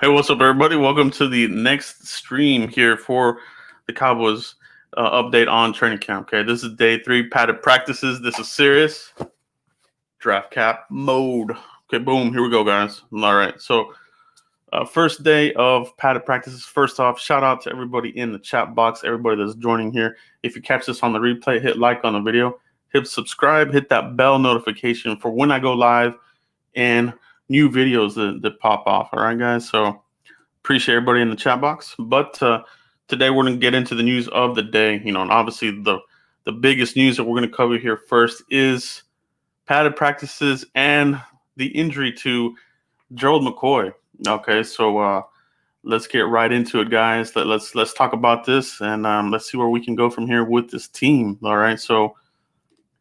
Hey, what's up, everybody? Welcome to the next stream here for the Cowboys update on training camp. Okay, this is day 3, padded practices. This is serious draft cap mode. Okay, boom, here we go, guys. All right, so first day of padded practices. First off, shout out to everybody in the chat box, everybody that's joining here. If you catch this on the replay, hit like on the video, hit subscribe, hit that bell notification for when I go live and new videos that pop off. All right, guys, so appreciate everybody in the chat box. But today we're going to get into the news of the day. And obviously the biggest news that we're going to cover here first is padded practices and the injury to Gerald McCoy. Okay, so let's get right into it, guys. Let's talk about this, and let's see where we can go from here with this team. All right, so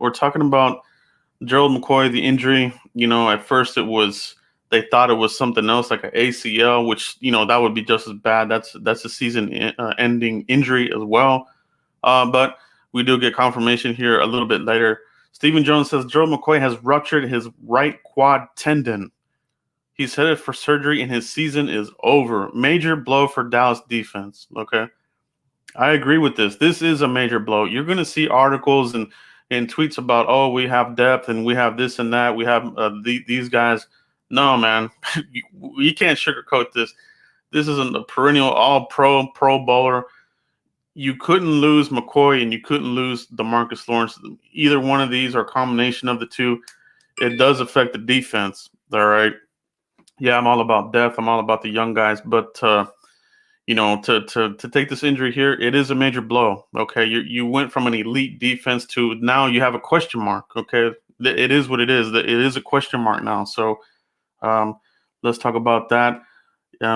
we're talking about Gerald McCoy, the injury. At first they thought it was something else, like an ACL, which that would be just as bad. That's a season-ending injury as well. But we do get confirmation here a little bit later. Stephen Jones says Gerald McCoy has ruptured his right quad tendon. He's headed for surgery and his season is over. Major blow for Dallas defense. Okay, I agree with this. This is a major blow. You're going to see articles and tweets about, oh, we have depth and we have this and that. We have these guys. No, man, you can't sugarcoat this. This isn't a perennial all-pro bowler. You couldn't lose McCoy and you couldn't lose DeMarcus Lawrence. Either one of these or a combination of the two, it does affect the defense. All right. Yeah, I'm all about depth. I'm all about the young guys. But, to take this injury here, it is a major blow. Okay. You went from an elite defense to now you have a question mark. Okay. It is what it is. It is a question mark now. So, let's talk about that.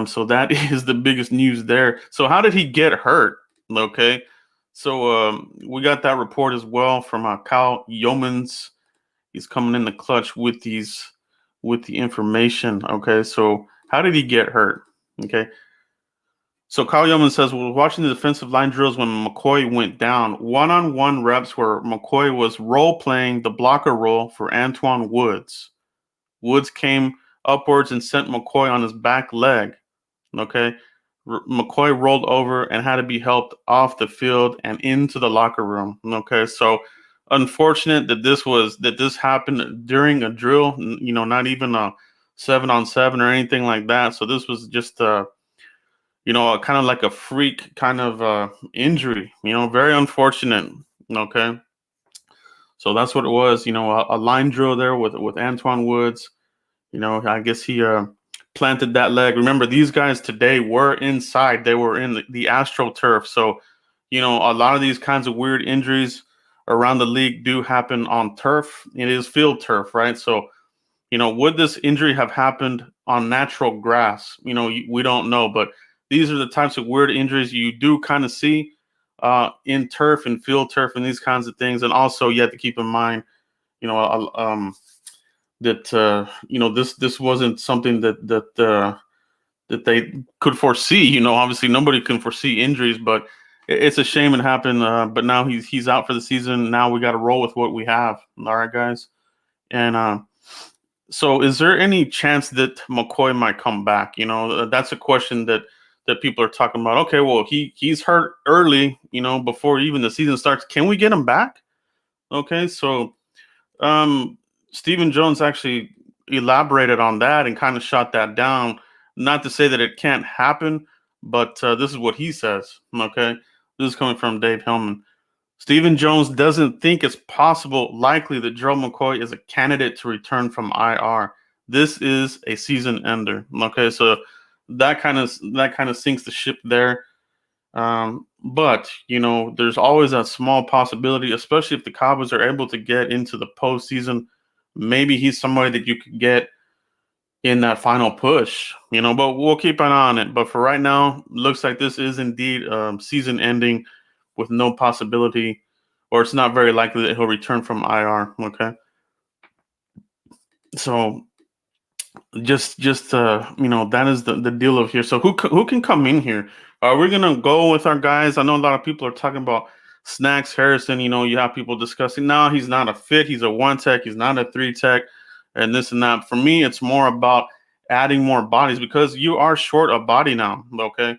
So that is the biggest news there. So how did he get hurt? Okay. So we got that report as well from Kyle Yeomans. He's coming in the clutch with the information. Okay. So how did he get hurt? Okay. So Kyle Yeomans says, we're watching the defensive line drills when McCoy went down. One-on-one reps where McCoy was role-playing the blocker role for Antoine Woods. Woods came upwards and sent McCoy on his back leg. Okay. McCoy rolled over and had to be helped off the field and into the locker room. Okay. So unfortunate that this happened during a drill, not even a 7-on-7 or anything like that. So this was just kind of like a freak kind of injury, very unfortunate. Okay. So that's what it was, a line drill there with Antoine Woods. I guess he planted that leg. Remember, these guys today were inside. They were in the AstroTurf. So, a lot of these kinds of weird injuries around the league do happen on turf. It is field turf, right? So, would this injury have happened on natural grass? We don't know. But these are the types of weird injuries you do kind of see in turf and field turf and these kinds of things. And also, you have to keep in mind, that this wasn't something that they could foresee. Obviously nobody can foresee injuries, but it's a shame it happened. But now he's out for the season. Now we got to roll with what we have. All right, guys. And so is there any chance that McCoy might come back? That's a question that people are talking about. Okay, well he's hurt early. Before even the season starts. Can we get him back? Okay, so Stephen Jones actually elaborated on that and kind of shot that down. Not to say that it can't happen, but this is what he says. Okay, this is coming from Dave Hillman. Stephen Jones doesn't think it's likely that Gerald McCoy is a candidate to return from IR. This is a season ender. Okay, so that kind of sinks the ship there. But there's always a small possibility, especially if the Cowboys are able to get into the postseason. Maybe he's somebody that you could get in that final push, but we'll keep an eye on it. But for right now, looks like this is indeed season ending with no possibility, or it's not very likely that he'll return from IR. Okay. So just that is the deal of here. So who can come in here? Are we going to go with our guys? I know a lot of people are talking about Snacks Harrison. You have people discussing, no, he's not a fit. He's a 1 tech. He's not a 3 tech and this and that. For me, it's more about adding more bodies because you are short a body now. Okay,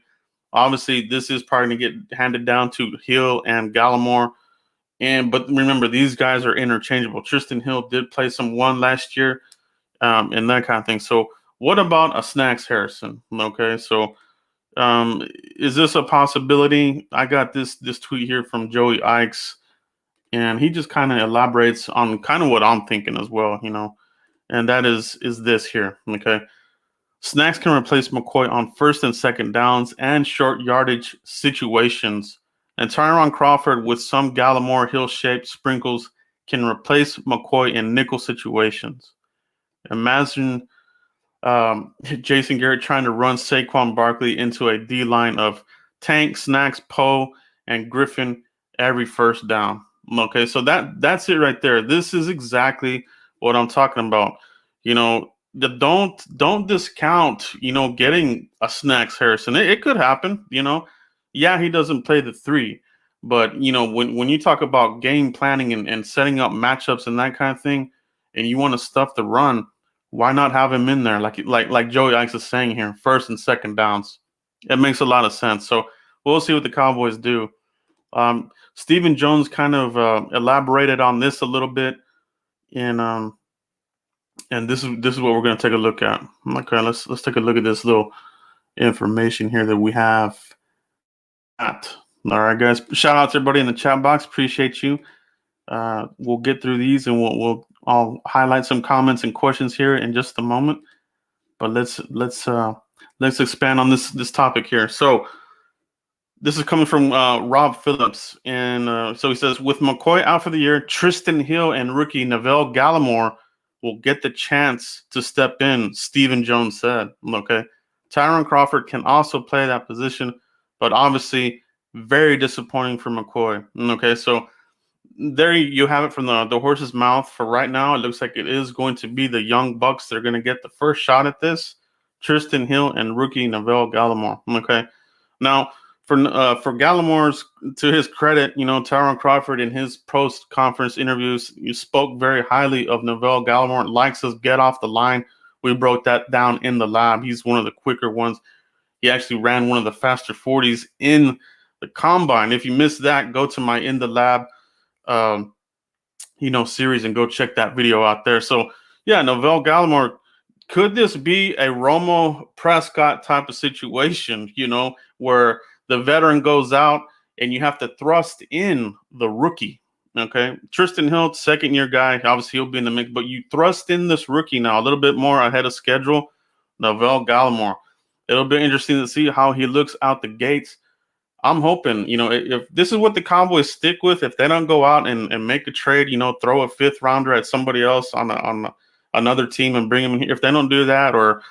obviously this is probably going to get handed down to Hill and Gallimore. But remember, these guys are interchangeable. Tristan Hill did play some one last year, and that kind of thing. So what about a Snacks Harrison? Okay, so is this a possibility? I got this tweet here from Joey Ikes, and he just kind of elaborates on kind of what I'm thinking as well, and that is this here. Okay, Snacks can replace McCoy on first and second downs and short yardage situations. And Tyron Crawford, with some Gallimore Hill-shaped sprinkles, can replace McCoy in nickel situations. Imagine Jason Garrett trying to run Saquon Barkley into a D-line of Tank, Snacks, Poe, and Griffen every first down. Okay, so that's it right there. This is exactly what I'm talking about. Don't discount, getting a Snacks Harrison. It could happen, Yeah, he doesn't play the 3, but when you talk about game planning and setting up matchups and that kind of thing, and you want to stuff the run, why not have him in there? Like Joey Ikes is saying here, first and second downs. It makes a lot of sense. So we'll see what the Cowboys do. Stephen Jones kind of elaborated on this a little bit, and this is what we're going to take a look at. Okay, let's take a look at this little information here that we have. All right, guys. Shout out to everybody in the chat box. Appreciate you. We'll get through these, and I'll highlight some comments and questions here in just a moment. But let's expand on this topic here. So this is coming from Rob Phillips, and so he says, with McCoy out for the year, Tristan Hill and rookie Neville Gallimore will get the chance to step in, Stephen Jones said. Okay, Tyron Crawford can also play that position, but obviously very disappointing for McCoy. Okay, so there you have it from the horse's mouth. For right now, it looks like it is going to be the young Bucks that are going to get the first shot at this, Tristan Hill and rookie Neville Gallimore. Okay, now for Gallimore's, to his credit, Tyron Crawford in his post-conference interviews, you spoke very highly of Neville Gallimore. Likes his get off the line. We broke that down in the lab. He's one of the quicker ones. He actually ran one of the faster 40s in the combine. If you missed that, go to my In the Lab series and go check that video out there. So yeah, Neville Gallimore, could this be a Romo Prescott type of situation, where the veteran goes out and you have to thrust in the rookie? Okay, Tristan Hill, second-year guy, obviously he'll be in the mix, but you thrust in this rookie now a little bit more ahead of schedule, Neville Gallimore. It'll be interesting to see how he looks out the gates. I'm hoping, if this is what the Cowboys stick with, if they don't go out and make a trade, throw a fifth rounder at somebody else on another team and bring him in here. If they don't do that, or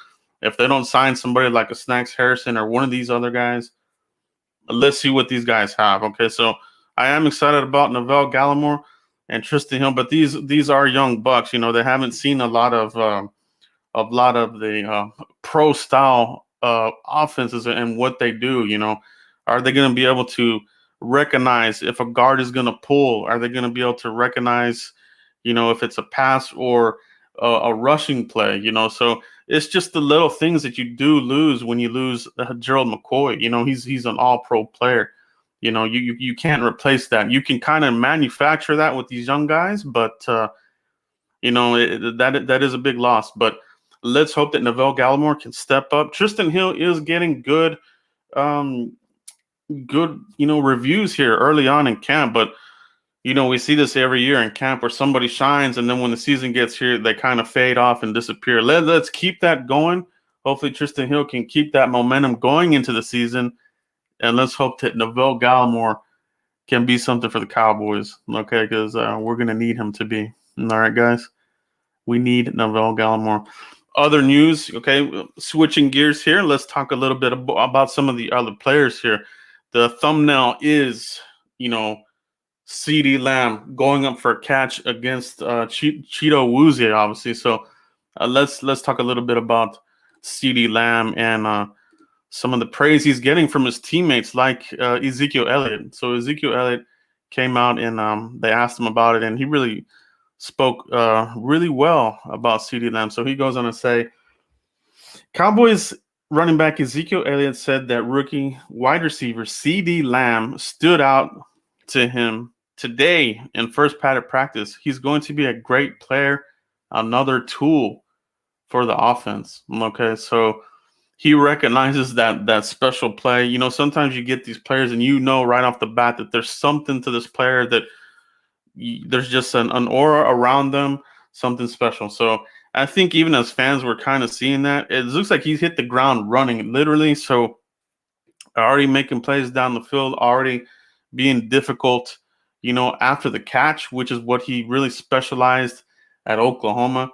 if they don't sign somebody like a Snacks Harrison or one of these other guys, let's see what these guys have. Okay, so I am excited about Neville Gallimore and Tristan Hill, but these are young Bucks. They haven't seen a lot of the pro style offenses and what they do. Are they going to be able to recognize if a guard is going to pull? Are they going to be able to recognize, if it's a pass or a rushing play? So it's just the little things that you do lose when you lose Gerald McCoy. He's an all-pro player. You can't replace that. You can kind of manufacture that with these young guys, but that is a big loss. But let's hope that Neville Gallimore can step up. Tristan Hill is getting good reviews here early on in camp, but we see this every year in camp where somebody shines, and then when the season gets here, they kind of fade off and disappear. Let's keep that going. Hopefully Tristan Hill can keep that momentum going into the season, and let's hope that Neville Gallimore can be something for the Cowboys, okay, because we're going to need him to be. All right, guys, we need Neville Gallimore. Other news, okay, switching gears here, let's talk a little bit about some of the other players here. The thumbnail is, CeeDee Lamb going up for a catch against Cheeto Woozie, obviously. So let's talk a little bit about CeeDee Lamb and some of the praise he's getting from his teammates, like Ezekiel Elliott. So Ezekiel Elliott came out and they asked him about it, and he really spoke really well about CeeDee Lamb. So he goes on to say, Cowboys running back Ezekiel Elliott said that rookie wide receiver CeeDee Lamb stood out to him today in first padded practice. He's going to be a great player, another tool for the offense. Okay, so he recognizes that special play. You know, sometimes you get these players and you know right off the bat that there's something to this player that there's just an aura around them, something special. So I think even as fans, we're kind of seeing that. It looks like he's hit the ground running, literally. So already making plays down the field, already being difficult, you know, after the catch, which is what he really specialized at Oklahoma.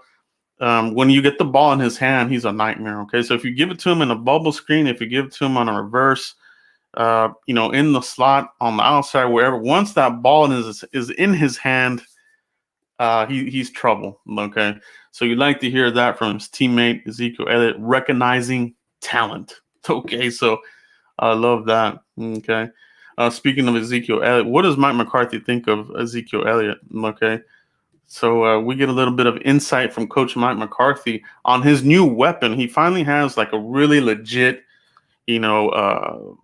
When you get the ball in his hand, he's a nightmare. Okay, so if you give it to him in a bubble screen, if you give it to him on a reverse, you know, in the slot, on the outside, wherever, once that ball is in his hand, he's trouble. Okay, so you like to hear that from his teammate Ezekiel Elliott, recognizing talent. Okay, so I love that. Okay, speaking of Ezekiel Elliott, what does Mike McCarthy think of Ezekiel Elliott? Okay. So we get a little bit of insight from Coach Mike McCarthy on his new weapon. He finally has like a really legit, you know,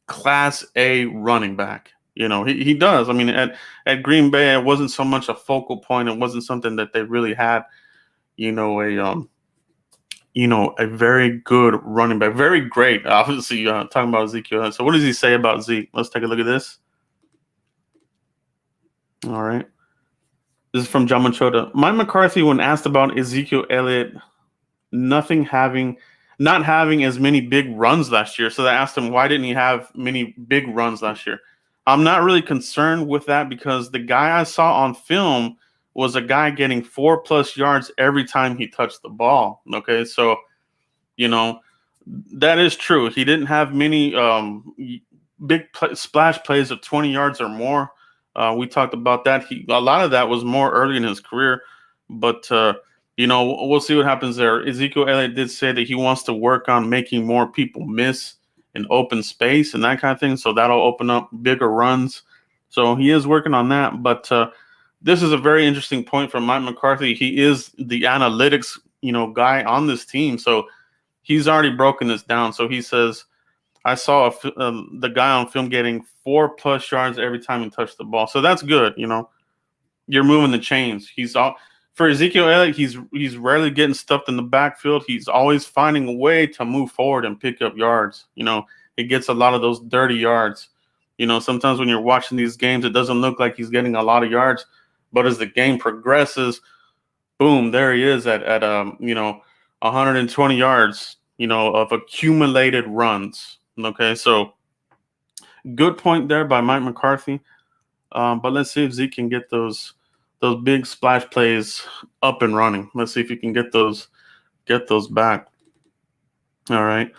Class A running back. You know, he does. I mean, at Green Bay, it wasn't so much a focal point. It wasn't something that they really had, you know, a very good running back, very great. Obviously, talking about Ezekiel. So what does he say about Zeke? Let's take a look at this. All right. This is from John Machoda. Mike McCarthy, when asked about Ezekiel Elliott not having as many big runs last year, so they asked him why didn't he have many big runs last year. I'm not really concerned with that because the guy I saw on film was a guy getting 4+ yards every time he touched the ball. Okay, so you know that is true. He didn't have many splash plays of 20 yards or more. We talked about that. A lot of that was more early in his career, but you know, we'll see what happens there. Ezekiel Elliott did say that he wants to work on making more people miss in open space and that kind of thing. So that'll open up bigger runs. So he is working on that. But this is a very interesting point from Mike McCarthy. He is the analytics, you know, guy on this team. So he's already broken this down. So he says, I saw the guy on film getting 4+ yards every time he touched the ball. So that's good. You know, you're moving the chains. For Ezekiel Elliott, he's rarely getting stuffed in the backfield. He's always finding a way to move forward and pick up yards. You know, he gets a lot of those dirty yards. You know, sometimes when you're watching these games, it doesn't look like he's getting a lot of yards, but as the game progresses, boom, there he is at 120 yards, you know, of accumulated runs. Okay, so good point there by Mike McCarthy. But let's see if Zeke can get those big splash plays up and running. Let's see if he can get those back. All right.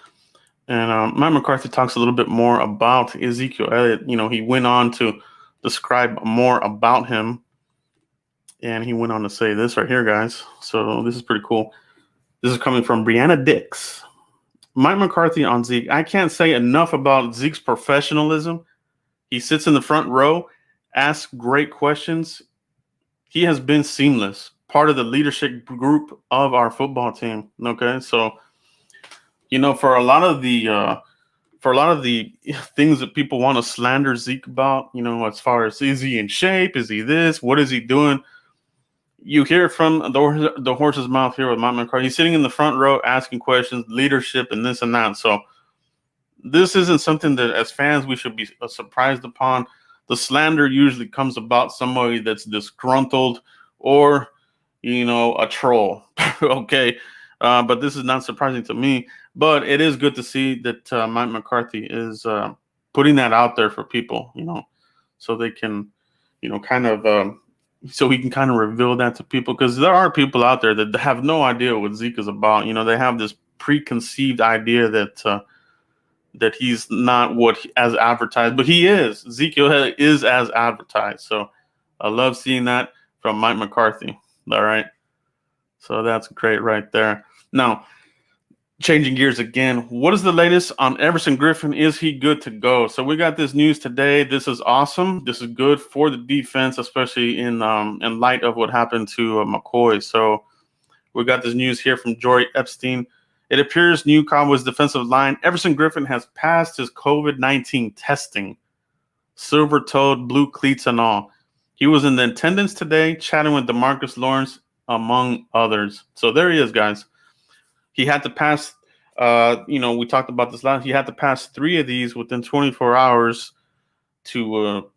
And Mike McCarthy talks a little bit more about Ezekiel Elliott. You know, he went on to describe more about him. And he went on to say this right here, guys. So this is pretty cool. This is coming from Brianna Dix. Mike McCarthy on Zeke. I can't say enough about Zeke's professionalism. He sits in the front row, asks great questions. He has been seamless, part of the leadership group of our football team. Okay, so you know, for a lot of the things that people want to slander Zeke about, you know, as far as is he in shape, is he this, what is he doing? You hear from the horse's mouth here with Mike McCarthy. He's sitting in the front row asking questions, leadership, and this and that. So this isn't something that, as fans, we should be surprised upon. The slander usually comes about somebody that's disgruntled or, you know, a troll. Okay, but this is not surprising to me. But it is good to see that Mike McCarthy is putting that out there for people, you know, so they can, you know, kind of. So he can kind of reveal that to people, because there are people out there that have no idea what Zeke is about. You know, they have this preconceived idea that he's not as advertised, but he is. Ezekiel is as advertised. So I love seeing that from Mike McCarthy. All right. So that's great right there. Now, changing gears again, what is the latest on Everson Griffen? Is he good to go? So we got this news today. This is awesome. This is good for the defense, especially in light of what happened to McCoy. So we got this news here from Jory Epstein. It appears new Cowboys defensive line, Everson Griffen, has passed his COVID-19 testing. Silver-toed, blue cleats and all. He was in the attendance today, chatting with DeMarcus Lawrence, among others. So there he is, guys. He had to pass, we talked about this last. He had to pass 3 of these within 24 hours to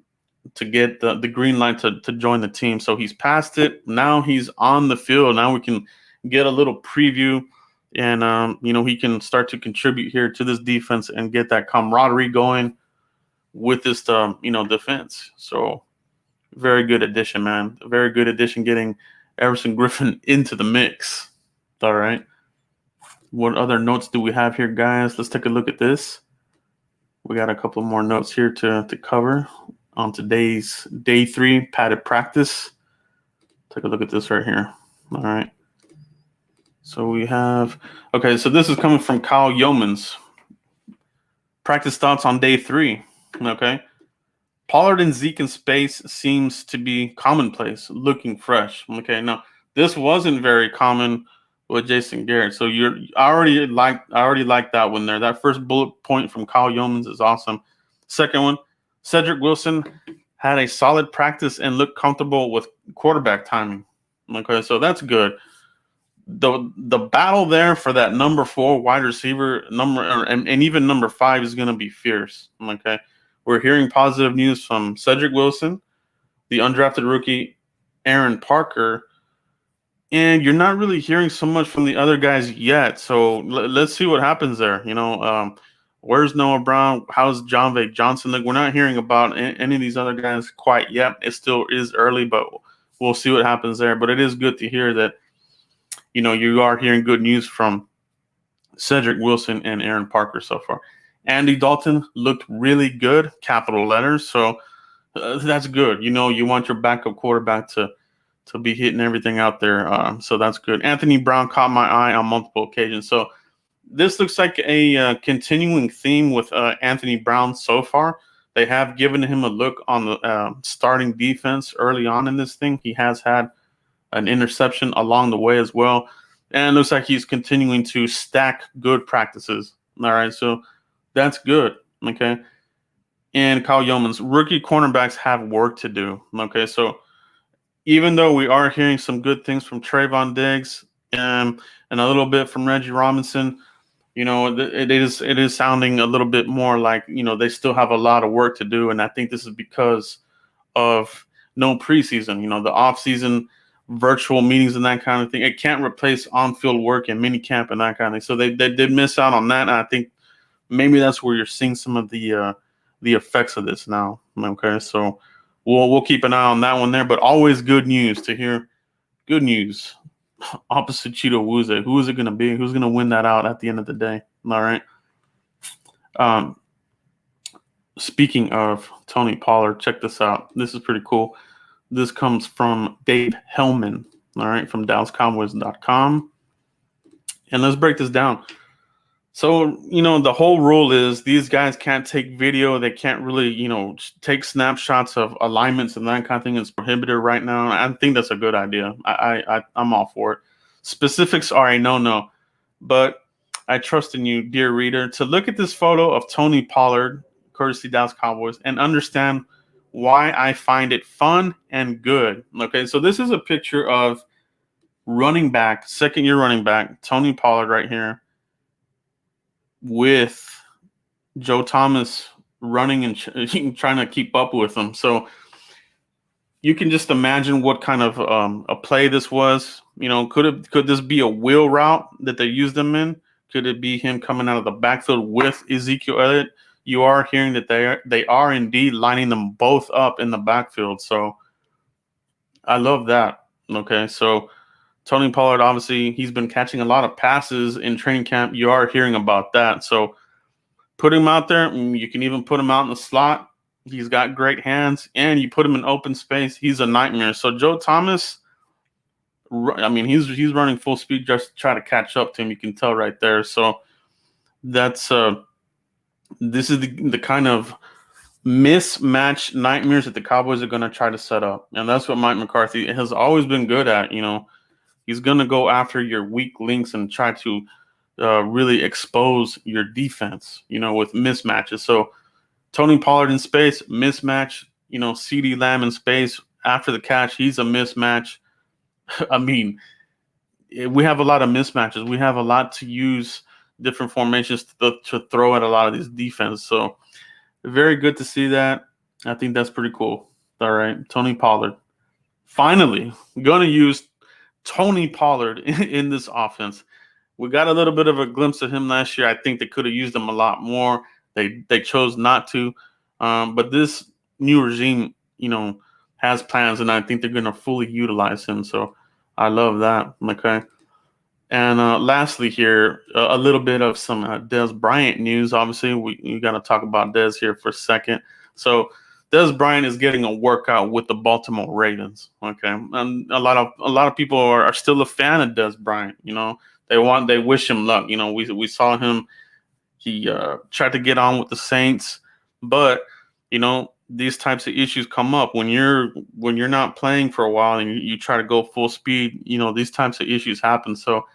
get the green light to join the team. So he's passed it. Now he's on the field. Now we can get a little preview, and he can start to contribute here to this defense and get that camaraderie going with this defense. So very good addition, man. Very good addition getting Everson Griffen into the mix. All right. What other notes do we have here, guys? Let's take a look at this. We got a couple more notes here to cover on today's day 3 padded practice. Take a look at this right here. All right. So we have, okay, so this is coming from Kyle Yeomans. Practice thoughts on day 3. Okay. Pollard and Zeke in space seems to be commonplace, looking fresh. Okay, now this wasn't very common with Jason Garrett. So I already like that one there. That first bullet point from Kyle Yeomans is awesome. Second one, Cedric Wilson had a solid practice and looked comfortable with quarterback timing. Okay, so that's good. The battle there for that number 4 wide receiver and even number 5 is going to be fierce. Okay. We're hearing positive news from Cedric Wilson, the undrafted rookie Aaron Parker, and you're not really hearing so much from the other guys yet. So let's see what happens there. Where's Noah Brown? How's John Vick Johnson look? We're not hearing about any of these other guys quite yet. It still is early, but we'll see what happens there. But it is good to hear that, you are hearing good news from Cedric Wilson and Aaron Parker so far. Andy Dalton looked really good, capital letters. So that's good. You want your backup quarterback to be hitting everything out there. So that's good. Anthony Brown caught my eye on multiple occasions. So this looks like a continuing theme with Anthony Brown so far. They have given him a look on the starting defense early on in this thing. He has had an interception along the way as well. And it looks like he's continuing to stack good practices. All right, so that's good, okay? And Kyle Yeomans, rookie cornerbacks have work to do, okay? So even though we are hearing some good things from Trayvon Diggs and a little bit from Reggie Robinson, it is sounding a little bit more like, they still have a lot of work to do. And I think this is because of no preseason, the offseason virtual meetings and that kind of thing. It can't replace on-field work and mini camp and that kind of thing. So they did miss out on that. And I think maybe that's where you're seeing some of the effects of this now. Okay, so we'll keep an eye on that one there. But always good news to hear. Good news. Opposite Cheeto Wuze. Who is it going to be? Who's going to win that out at the end of the day? All right. Speaking of Tony Pollard, check this out. This is pretty cool. This comes from Dave Hellman. All right, from DallasCowboys.com. And let's break this down. So, the whole rule is these guys can't take video. They can't really, take snapshots of alignments and that kind of thing. It's prohibited right now. I think that's a good idea. I'm all for it. Specifics are a no-no. But I trust in you, dear reader, to look at this photo of Tony Pollard, courtesy Dallas Cowboys, and understand why I find it fun and good. Okay, so this is a picture of running back, second-year running back, Tony Pollard right here, with Joe Thomas running and trying to keep up with him. So you can just imagine what kind of a play this was. Could this be a wheel route that they used him in? Could it be him coming out of the backfield with Ezekiel Elliott? You are hearing that they are indeed lining them both up in the backfield. So I love that. Okay, so Tony Pollard, obviously, he's been catching a lot of passes in training camp. You are hearing about that. So put him out there. You can even put him out in the slot. He's got great hands. And you put him in open space, he's a nightmare. So Joe Thomas, he's running full speed just to try to catch up to him. You can tell right there. So that's this is the kind of mismatch nightmares that the Cowboys are going to try to set up. And that's what Mike McCarthy has always been good at. He's going to go after your weak links and try to really expose your defense, with mismatches. So Tony Pollard in space, mismatch. CeeDee Lamb in space after the catch, he's a mismatch. I mean, we have a lot of mismatches. We have a lot to use different formations to throw at a lot of these defense. So very good to see that. I think that's pretty cool. All right, Tony Pollard. Finally, going to use Tony Pollard in this offense. We got a little bit of a glimpse of him last year. I think they could have used him a lot more. They chose not to. But this new regime, has plans, and I think they're going to fully utilize him. So I love that. Okay. And lastly here, a little bit of some Dez Bryant news. Obviously, we got to talk about Dez here for a second. So Dez Bryant is getting a workout with the Baltimore Ravens. Okay, and a lot of people are still a fan of Dez Bryant. They wish him luck. We saw him. He tried to get on with the Saints, but these types of issues come up when you're not playing for a while and you try to go full speed. These types of issues happen. So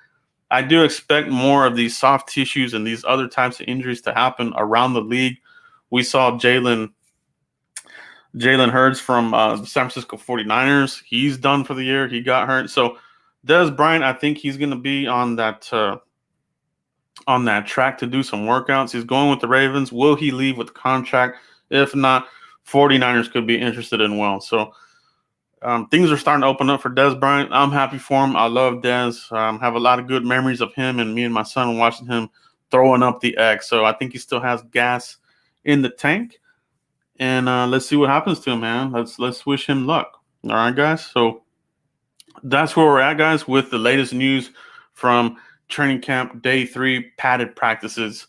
I do expect more of these soft tissues and these other types of injuries to happen around the league. We saw Jalen Hurts from the San Francisco 49ers. He's done for the year. He got hurt. So Dez Bryant, I think he's going to be on that track to do some workouts. He's going with the Ravens. Will he leave with the contract? If not, 49ers could be interested in well. So things are starting to open up for Dez Bryant. I'm happy for him. I love Dez. Have a lot of good memories of him and me and my son watching him throwing up the X. So I think he still has gas in the tank. And let's see what happens to him, man. Let's wish him luck. All right, guys. So that's where we're at, guys, with the latest news from training camp day 3 padded practices.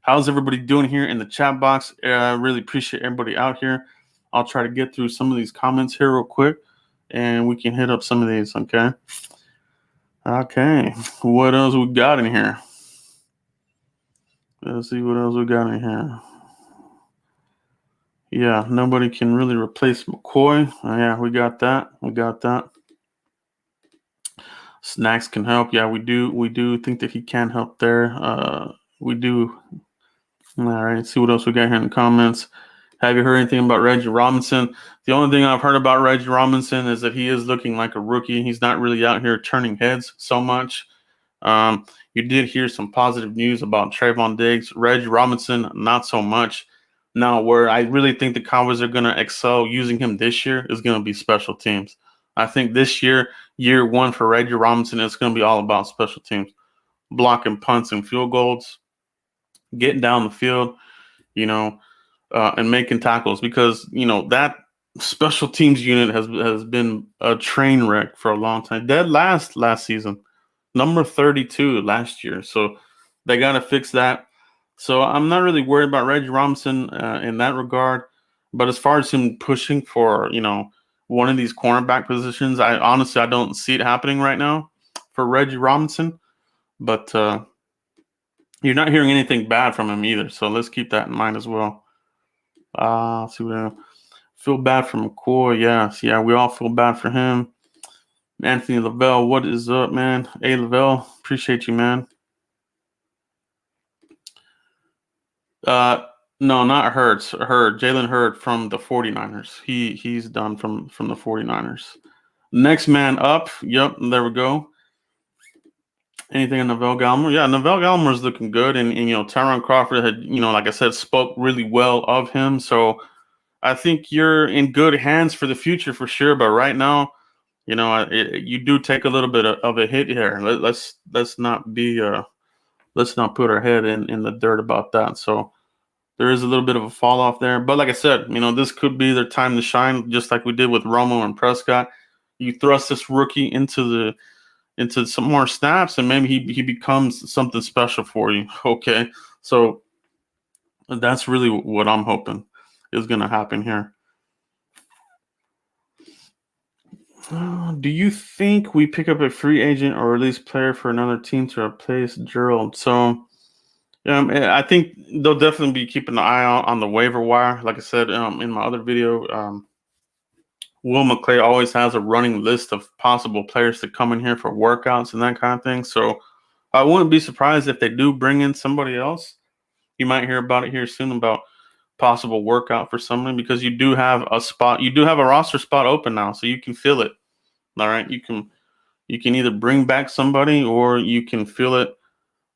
How's everybody doing here in the chat box? I really appreciate everybody out here. I'll try to get through some of these comments here real quick, and we can hit up some of these, okay? Okay, what else we got in here? Let's see what else we got in here. Yeah, nobody can really replace McCoy. Yeah, we got that. Snacks can help. Yeah, we do think that he can help there. We do. All right, see what else we got here in the comments. Have you heard anything about Reggie Robinson? The only thing I've heard about Reggie Robinson is that he is looking like a rookie. He's not really out here turning heads so much. You did hear some positive news about Trayvon Diggs. Reggie Robinson, not so much. Now, where I really think the Cowboys are going to excel using him this year is going to be special teams. I think this year 1 for Reggie Robinson, it's going to be all about special teams. Blocking punts and field goals, getting down the field, and making tackles, because that special teams unit has been a train wreck for a long time. Dead last season, number 32 last year. So they got to fix that. So I'm not really worried about Reggie Robinson in that regard. But as far as him pushing for one of these cornerback positions, I honestly don't see it happening right now for Reggie Robinson. But you're not hearing anything bad from him either, so let's keep that in mind as well. See what feel bad for McCoy. Yeah, we all feel bad for him. Anthony Lavelle, what is up, man? Hey, Lavelle, appreciate you, man. No, not Hurts. Jalen Hurd from the 49ers. He's done from the 49ers. Next man up. Yep, there we go. Anything on Neville Gallimore? Yeah, Neville Gallimore is looking good, and Tyron Crawford had like I said, spoke really well of him. So I think you're in good hands for the future for sure. But right now, you do take a little bit of a hit here. Let's not put our head in the dirt about that. So there is a little bit of a fall off there. But like I said, this could be their time to shine, just like we did with Romo and Prescott. You thrust this rookie into some more snaps, and maybe he becomes something special for you. Okay, so that's really what I'm hoping is going to happen here. Do you think we pick up a free agent or release player for another team to replace Gerald? So I think they'll definitely be keeping an eye out on the waiver wire. Like I said in my other video, Will McClay always has a running list of possible players to come in here for workouts and that kind of thing. So I wouldn't be surprised if they do bring in somebody else. You might hear about it here soon about possible workout for somebody, because you do have a spot, you do have a roster spot open now, so you can fill it. All right, you can either bring back somebody or you can fill it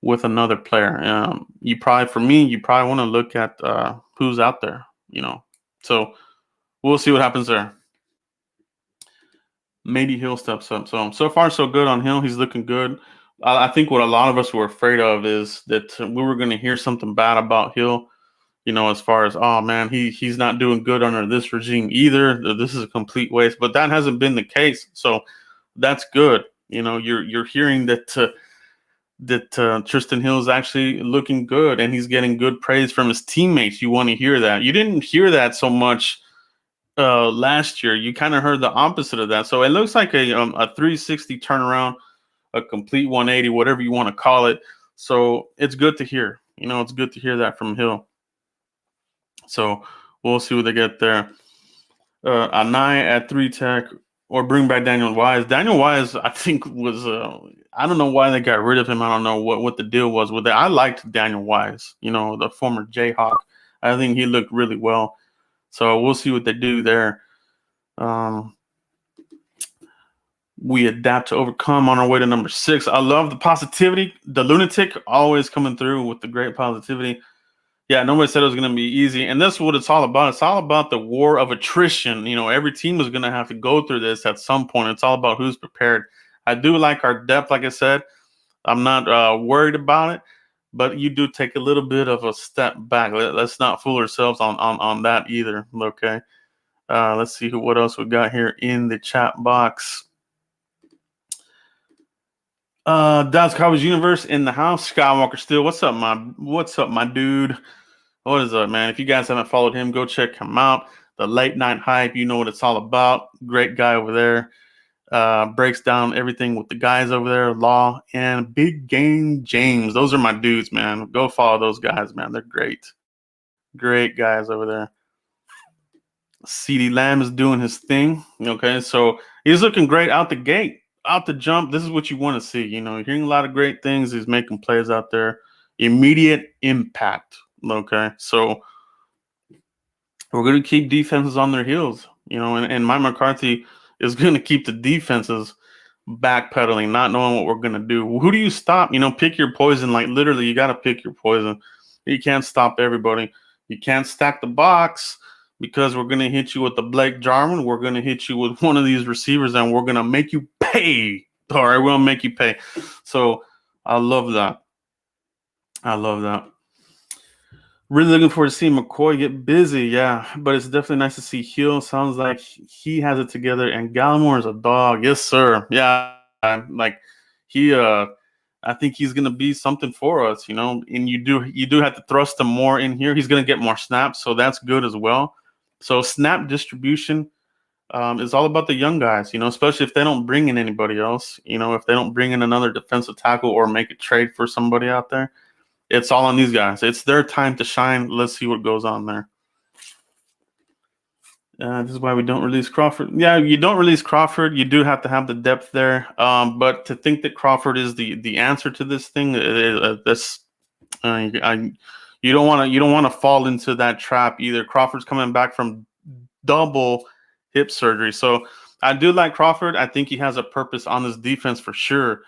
with another player. You probably want to look at who's out there, So we'll see what happens there. Maybe Hill steps up. So far so good on Hill. He's looking good. I think what a lot of us were afraid of is that we were going to hear something bad about Hill. As far as, oh man, he's not doing good under this regime either. This is a complete waste. But that hasn't been the case. So that's good. You're hearing that Tristan Hill is actually looking good and he's getting good praise from his teammates. You want to hear that. You didn't hear that so much last year. You kind of heard the opposite of that. So it looks like a 360 turnaround, a complete 180, whatever you want to call it. So it's good to hear. It's good to hear that from Hill. So we'll see what they get there. Anai at 3 tech, or bring back Daniel Wise. Daniel Wise, I think, was I don't know why they got rid of him. I don't know what the deal was with that. I liked Daniel Wise, the former Jayhawk. I think he looked really well. So we'll see what they do there. We adapt to overcome on our way to number 6. I love the positivity. The lunatic always coming through with the great positivity. Yeah, nobody said it was going to be easy. And that's what it's all about. It's all about the war of attrition. Every team is going to have to go through this at some point. It's all about who's prepared. I do like our depth, like I said. I'm not worried about it, but you do take a little bit of a step back. Let's not fool ourselves on that either, okay? Let's see what else we got here in the chat box. Dallas Cowboys Universe in the house. Skywalker Steel. What's up, my dude? What is up, man? If you guys haven't followed him, go check him out. The Late Night Hype, you know what it's all about. Great guy over there. Breaks down everything with the guys over there, Law and Big Game James. Those are my dudes, man. Go follow those guys, man. They're great. Great guys over there. CeeDee Lamb is doing his thing. Okay, so he's looking great out the gate. Out the jump, this is what you want to see. You're hearing a lot of great things. He's making plays out there. Immediate impact. Okay, so we're going to keep defenses on their heels. And Mike McCarthy is going to keep the defenses backpedaling, not knowing what we're going to do. Who do you stop? Pick your poison. Like, literally, you got to pick your poison. You can't stop everybody. You can't stack the box, because we're going to hit you with the Blake Jarwin. We're going to hit you with one of these receivers, and we're going to make you pay. All right, we'll make you pay. So I love that. Really looking forward to seeing McCoy get busy, yeah. But it's definitely nice to see Hill. Sounds like he has it together. And Gallimore is a dog. Yes, sir. Yeah, like he I think he's going to be something for us, And you do have to thrust him more in here. He's going to get more snaps, so that's good as well. So snap distribution is all about the young guys, especially if they don't bring in anybody else, if they don't bring in another defensive tackle or make a trade for somebody out there. It's all on these guys. It's their time to shine. Let's see what goes on there. This is why we don't release Crawford. Yeah, you don't release Crawford. You do have to have the depth there. But to think that Crawford is the answer to this thing, you don't want to fall into that trap either. Crawford's coming back from double hip surgery, so I do like Crawford. I think he has a purpose on this defense for sure.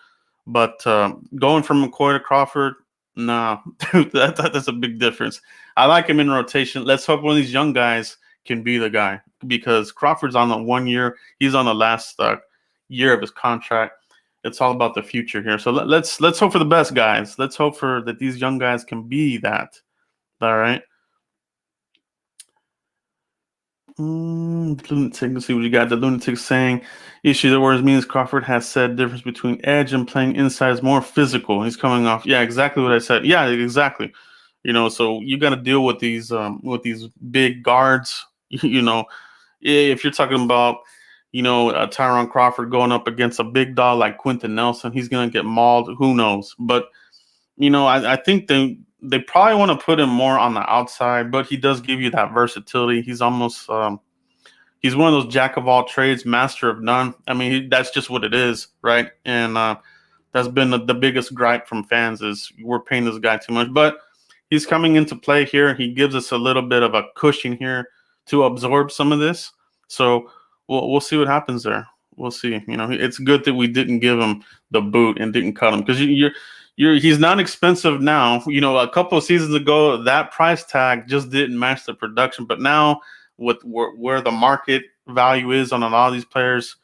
But going from McCoy to Crawford, nah, that's a big difference. I like him in rotation. Let's hope one of these young guys can be the guy, because Crawford's on the 1 year. He's on the last year of his contract. It's all about the future here. So let's hope for the best, guys. Let's hope for that these young guys can be that. All right. Lunatic, let's see what you got. The lunatic saying, issue that worries me is Crawford has said difference between edge and playing inside is more physical. He's coming off. Yeah, exactly what I said. Yeah, exactly. So you got to deal with these big guards. If you're talking about, Tyron Crawford going up against a big dog like Quentin Nelson, he's going to get mauled. Who knows? But, I think they probably want to put him more on the outside, but he does give you that versatility. He's almost he's one of those jack of all trades, master of none. I mean, that's just what it is, right? And That's been the biggest gripe from fans is we're paying this guy too much. But he's coming into play here. He gives us a little bit of a cushion here to absorb some of this. So we'll see what happens there. We'll see. It's good that we didn't give him the boot and didn't cut him because he's not expensive now. A couple of seasons ago, that price tag just didn't match the production. But now with where the market value is on a lot of these players,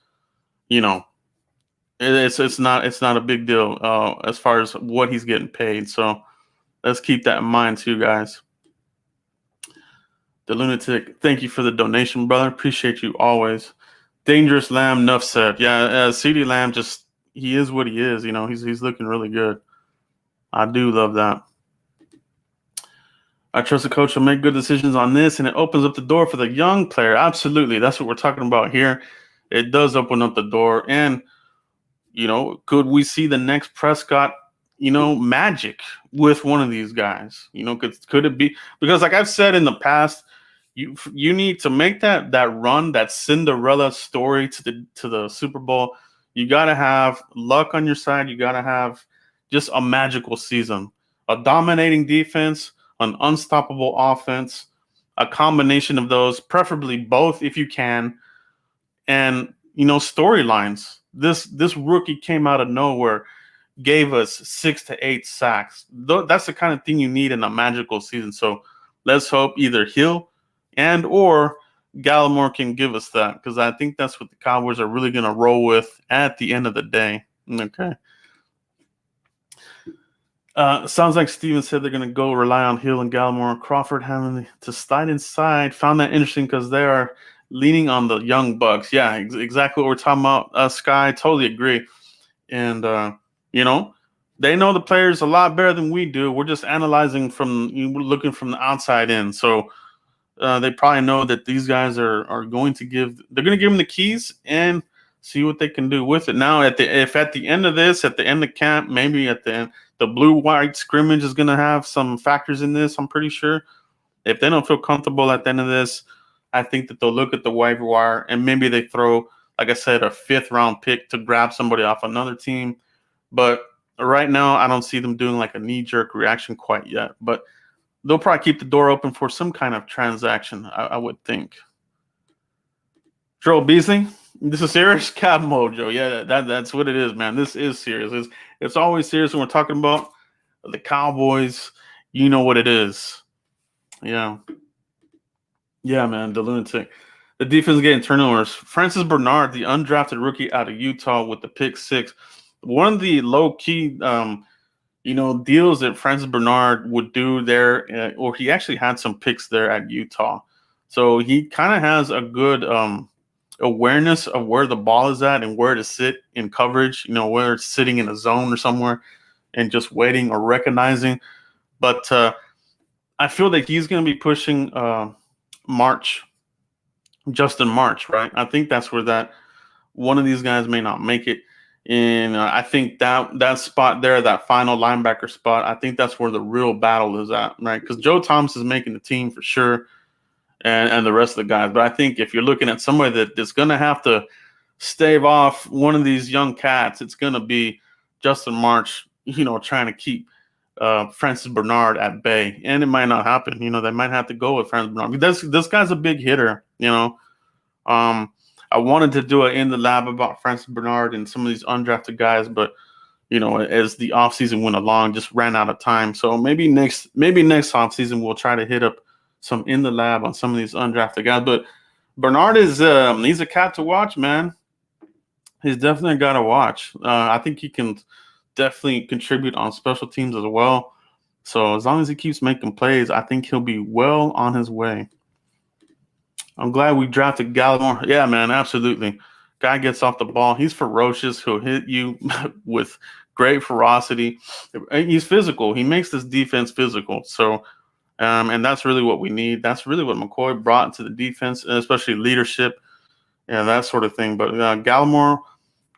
it's not a big deal as far as what he's getting paid. So let's keep that in mind too, guys. The Lunatic, thank you for the donation, brother. Appreciate you always. Dangerous Lamb, enough said. Yeah, CeeDee Lamb he is what he is. He's looking really good. I do love that. I trust the coach will make good decisions on this, and it opens up the door for the young player. Absolutely. That's what we're talking about here. It does open up the door. And, could we see the next Prescott, magic with one of these guys? Could it be? Because like I've said in the past, you need to make that run, that Cinderella story to the Super Bowl. You got to have luck on your side. You got to have just a magical season, a dominating defense, an unstoppable offense, a combination of those, preferably both if you can, and storylines. This rookie came out of nowhere, gave us 6 to 8 sacks. That's the kind of thing you need in a magical season. So let's hope either he'll or Gallimore can give us that, because I think that's what the Cowboys are really going to roll with at the end of the day. Okay. Sounds like Steven said they're going to go rely on Hill and Gallimore. Crawford having to slide inside. Found that interesting because they are leaning on the young bucks. Yeah, exactly what we're talking about. Sky, totally agree. And, they know the players a lot better than we do. We're just analyzing looking from the outside in. So they probably know that these guys are going to give them the keys and see what they can do with it. Now, at the end of camp, maybe at the end, the blue-white scrimmage is going to have some factors in this, I'm pretty sure. If they don't feel comfortable at the end of this, I think that they'll look at the waiver wire and maybe they throw, like I said, a 5th-round pick to grab somebody off another team. But right now, I don't see them doing like a knee-jerk reaction quite yet. But they'll probably keep the door open for some kind of transaction, I would think. Joel Beasley, this is serious? Cab Mojo. Yeah, that's what it is, man. This is serious. It's always serious when we're talking about the Cowboys. You know what it is. Yeah. Yeah, man, the Lunatic. The defense is getting turnovers. Francis Bernard, the undrafted rookie out of Utah with the pick 6. One of the low-key deals that Francis Bernard would do there, or he actually had some picks there at Utah. So he kind of has a good awareness of where the ball is at and where to sit in coverage, whether it's sitting in a zone or somewhere and just waiting or recognizing. But I feel that he's going to be pushing Justin March, right? I think that's where one of these guys may not make it. And I think that spot there, that final linebacker spot, I think that's where the real battle is at, right? Because Joe Thomas is making the team for sure, and the rest of the guys. But I think if you're looking at somebody that's going to have to stave off one of these young cats, it's going to be Justin March, trying to keep Francis Bernard at bay. And it might not happen. They might have to go with Francis Bernard. This guy's a big hitter, I wanted to do it in the lab about Francis Bernard and some of these undrafted guys, but as the offseason went along, just ran out of time. So maybe next offseason we'll try to hit up some in the lab on some of these undrafted guys. But Bernard is he's a cat to watch, man. He's definitely got to watch. I think he can definitely contribute on special teams as well. So as long as he keeps making plays, I think he'll be well on his way. I'm glad we drafted Gallimore. Yeah, man, absolutely. Guy gets off the ball. He's ferocious. He'll hit you with great ferocity. He's physical. He makes this defense physical. So, and that's really what we need. That's really what McCoy brought to the defense, especially leadership and that sort of thing. But Gallimore,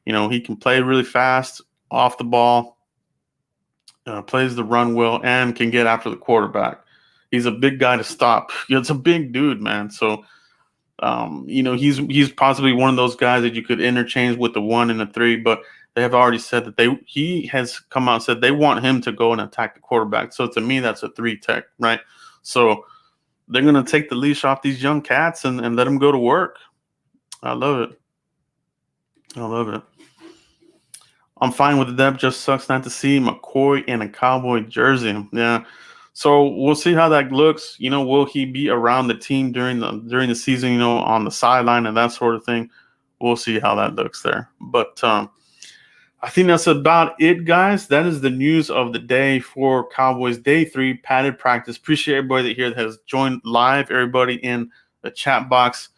he can play really fast off the ball, plays the run well, and can get after the quarterback. He's a big guy to stop. It's a big dude, man. So, he's possibly one of those guys that you could interchange with the 1 and the 3, but they have already said that he has come out and said they want him to go and attack the quarterback. So to me, that's a 3 tech, right? So they're going to take the leash off these young cats and let them go to work. I love it. I love it. I'm fine with the depth. Just sucks not to see McCoy in a Cowboy jersey. Yeah. So we'll see how that looks. Will he be around the team during the season, on the sideline and that sort of thing? We'll see how that looks there. But I think that's about it, guys. That is the news of the day for Cowboys Day 3 padded practice. Appreciate everybody here that has joined live, everybody in the chat box.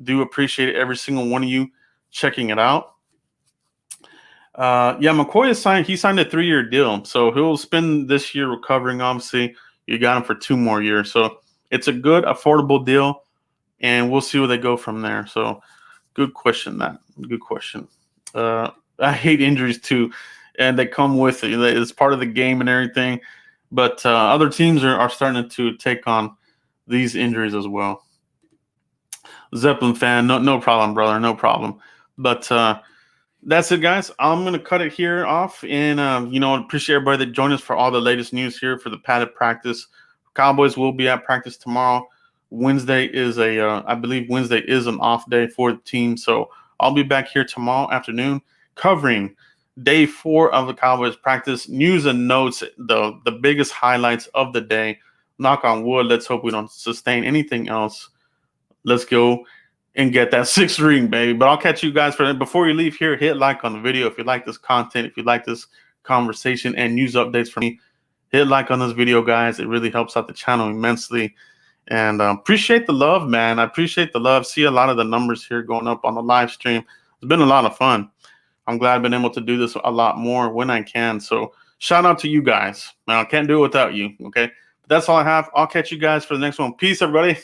Do appreciate every single one of you checking it out. McCoy is signed. He signed a 3-year deal, so he'll spend this year recovering. Obviously, you got him for 2 more years, so it's a good, affordable deal, and we'll see where they go from there. So, good question. Good question. I hate injuries too, and they come with it. It's part of the game and everything. But other teams are starting to take on these injuries as well. Zeppelin fan, no problem, brother, no problem. But that's it, guys. I'm going to cut it here off. And, appreciate everybody that joined us for all the latest news here for the padded practice. Cowboys will be at practice tomorrow. Wednesday is I believe Wednesday is an off day for the team. So I'll be back here tomorrow afternoon covering day 4 of the Cowboys practice. News and notes, the biggest highlights of the day. Knock on wood. Let's hope we don't sustain anything else. Let's go and get that 6th ring, baby. But I'll catch you guys for that. Before you leave here, hit like on the video if you like this content, if you like this conversation and news updates from me. Hit like on this video, guys. It really helps out the channel immensely. And appreciate the love, man. I appreciate the love. See a lot of the numbers here going up on the live stream. It's been a lot of fun. I'm glad I've been able to do this a lot more when I can. So shout out to you guys. Man, I can't do it without you, okay? But that's all I have. I'll catch you guys for the next one. Peace, everybody.